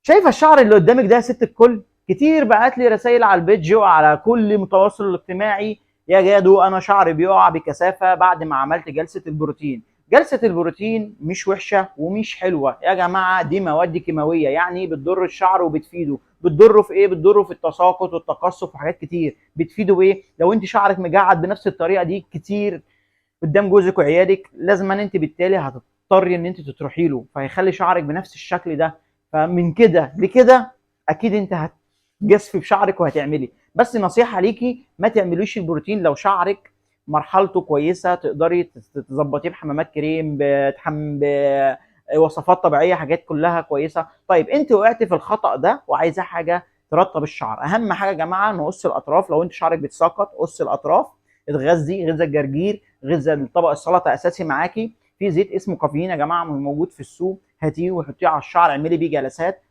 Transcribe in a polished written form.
شايفه الشعر اللي قدامك ده يا ست الكل؟ كتير بعت لي رسائل على البيج وعلى كل متواصل الاجتماعي: يا جادو انا شعري بيقع بكثافه بعد ما عملت جلسه البروتين. جلسه البروتين مش وحشه ومش حلوه يا جماعه، دي مواد كيماويه يعني بتضر الشعر وبتفيده. بتضره في ايه؟ بتضره في التساقط والتقصف وحاجات كتير. بتفيده بايه؟ لو انت شعرك مجعد بنفس الطريقه دي كتير قدام جوزك وعيالك، لازم انت بالتالي هتضطري ان انت تروحي له، فهيخلي شعرك بنفس الشكل ده. فمن كده لكده اكيد انت هتجسفي بشعرك وهتعملي. بس نصيحه ليكي: ما تعمليش البروتين لو شعرك مرحلته كويسه، تقدري تظبطيه بحمامات كريم، بوصفات طبيعيه، حاجات كلها كويسه. طيب انت وقعتي في الخطا ده وعايزه حاجه ترطب الشعر، اهم حاجه يا جماعه نقص الاطراف. لو انت شعرك بيتساقط قص الاطراف، اتغذي غذاء الجرجير، غذاء الطبق السلطه اساسي معاكي. في زيت اسمه كافيين يا جماعه موجود في السوق، هاتيه وحطيه على الشعر، اعملي بيه جلسات.